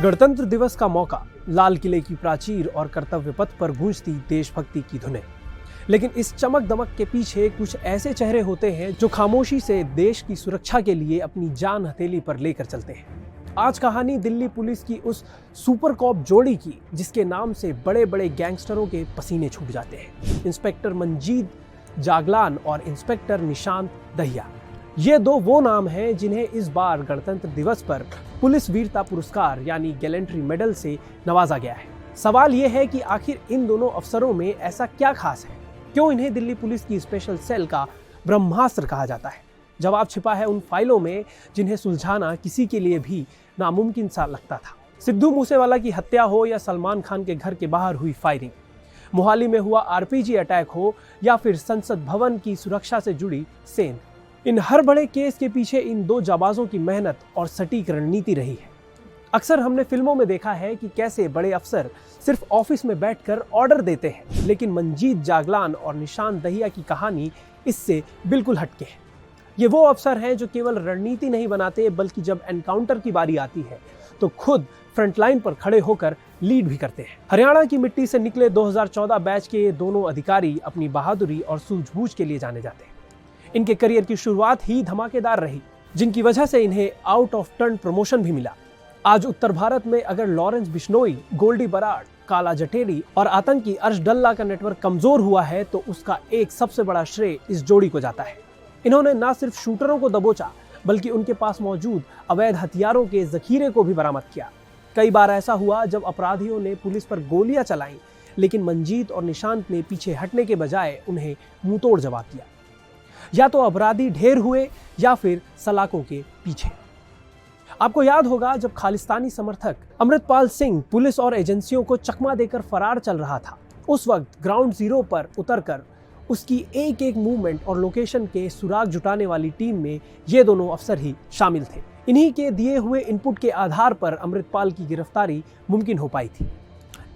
गणतंत्र दिवस का मौका, लाल किले की प्राचीर और कर्तव्य पथ पर गूंजती देशभक्ति की धुनें। लेकिन इस चमक दमक के पीछे कुछ ऐसे चेहरे होते हैं जो खामोशी से देश की सुरक्षा के लिए अपनी जान हथेली पर लेकर चलते हैं। आज कहानी दिल्ली पुलिस की उस सुपर कॉप जोड़ी की जिसके नाम से बड़े बड़े गैंगस्टरों के पसीने छूट जाते हैं। इंस्पेक्टर मंजीत जागलान और इंस्पेक्टर निशांत दहिया। ये दो वो नाम हैं जिन्हें इस बार गणतंत्र दिवस पर पुलिस वीरता पुरस्कार यानी गैलेंट्री मेडल से नवाजा गया है। सवाल ये है कि आखिर इन दोनों अफसरों में ऐसा क्या खास है, क्यों इन्हें दिल्ली पुलिस की स्पेशल सेल का ब्रह्मास्त्र कहा जाता है। जवाब छिपा है उन फाइलों में जिन्हें सुलझाना किसी के लिए भी नामुमकिन सा लगता था। सिद्धू मूसेवाला की हत्या हो या सलमान खान के घर के बाहर हुई फायरिंग, मोहाली में हुआ आरपीजी अटैक हो या फिर संसद भवन की सुरक्षा से जुड़ी सेंध, इन हर बड़े केस के पीछे इन दो जाबाजों की मेहनत और सटीक रणनीति रही है। अक्सर हमने फिल्मों में देखा है कि कैसे बड़े अफसर सिर्फ ऑफिस में बैठकर ऑर्डर देते हैं, लेकिन मंजीत जागलान और निशांत दहिया की कहानी इससे बिल्कुल हटके है। ये वो अफसर हैं जो केवल रणनीति नहीं बनाते, बल्कि जब एनकाउंटर की बारी आती है तो खुद फ्रंटलाइन पर खड़े होकर लीड भी करते हैं। हरियाणा की मिट्टी से निकले 2014 बैच के ये दोनों अधिकारी अपनी बहादुरी और सूझबूझ के लिए जाने जाते हैं। इनके करियर की शुरुआत ही धमाकेदार रही, जिनकी वजह से इन्हें आउट ऑफ टर्न प्रमोशन भी मिला। आज उत्तर भारत में अगर लॉरेंस बिश्नोई, गोल्डी बराड़, काला जटेरी और आतंकी अर्श डल्ला का नेटवर्क कमजोर हुआ है तो उसका एक सबसे बड़ा श्रेय इस जोड़ी को जाता है। इन्होंने न सिर्फ शूटरों को दबोचा, बल्कि उनके पास मौजूद अवैध हथियारों के जखीरे को भी बरामद किया। कई बार ऐसा हुआ जब अपराधियों ने पुलिस पर गोलियां चलाई, लेकिन मंजीत और निशांत ने पीछे हटने के बजाय उन्हें मुंहतोड़ जवाब दिया। या तो अपराधी ढेर हुए या फिर सलाखों के पीछे। आपको याद होगा जब खालिस्तानी समर्थक अमृतपाल सिंह पुलिस और एजेंसियों को चकमा देकर फरार चल रहा था, उस वक्त ग्राउंड जीरो पर उतरकर उसकी एक एक मूवमेंट और लोकेशन के सुराग जुटाने वाली टीम में ये दोनों अफसर ही शामिल थे। इन्हीं के दिए हुए इनपुट के आधार पर अमृतपाल की गिरफ्तारी मुमकिन हो पाई थी।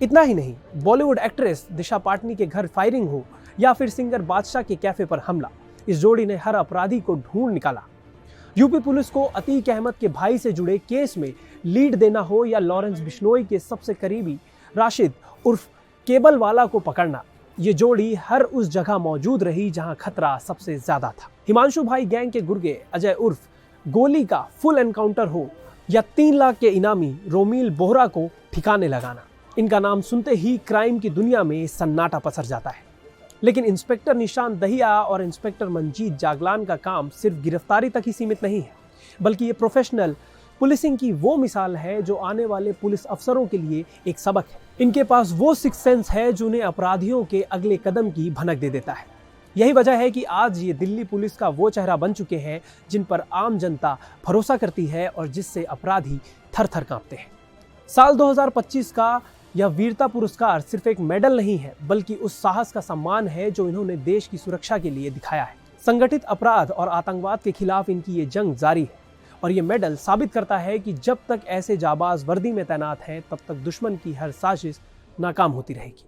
इतना ही नहीं, बॉलीवुड एक्ट्रेस दिशा पाटनी के घर फायरिंग हो या फिर सिंगर बादशाह के कैफे पर हमला, इस जोड़ी ने हर अपराधी को ढूंढ निकाला। यूपी पुलिस को अतीक अहमद के भाई से जुड़े केस में लीड देना हो या लॉरेंस बिश्नोई के सबसे करीबी राशिद उर्फ केबल वाला को पकड़ना, ये जोड़ी हर उस जगह मौजूद रही जहां खतरा सबसे ज्यादा था। हिमांशु भाई गैंग के गुर्गे अजय उर्फ गोली का फुल एनकाउंटर हो या 3 लाख के इनामी रोमिल बोहरा को ठिकाने लगाना, इनका नाम सुनते ही क्राइम की दुनिया में सन्नाटा पसर जाता है। लेकिन इंस्पेक्टर निशांत दहिया और इंस्पेक्टर मंजीत जागलान का काम सिर्फ गिरफ्तारी तक ही सीमित नहीं है, बल्कि ये प्रोफेशनल पुलिसिंग की वो मिसाल है जो आने वाले पुलिस अफसरों के लिए एक सबक है। इनके पास वो सिक्स सेंस है जो उन्हें अपराधियों के अगले कदम की भनक दे देता है। यही वजह है कि आज ये दिल्ली पुलिस का वो चेहरा बन चुके हैं जिन पर आम जनता भरोसा करती है और जिससे अपराधी थर थर कांपते हैं। साल 2025 का यह वीरता पुरस्कार सिर्फ एक मेडल नहीं है, बल्कि उस साहस का सम्मान है जो इन्होंने देश की सुरक्षा के लिए दिखाया है। संगठित अपराध और आतंकवाद के खिलाफ इनकी ये जंग जारी है और ये मेडल साबित करता है कि जब तक ऐसे जाबाज वर्दी में तैनात हैं, तब तक दुश्मन की हर साजिश नाकाम होती रहेगी।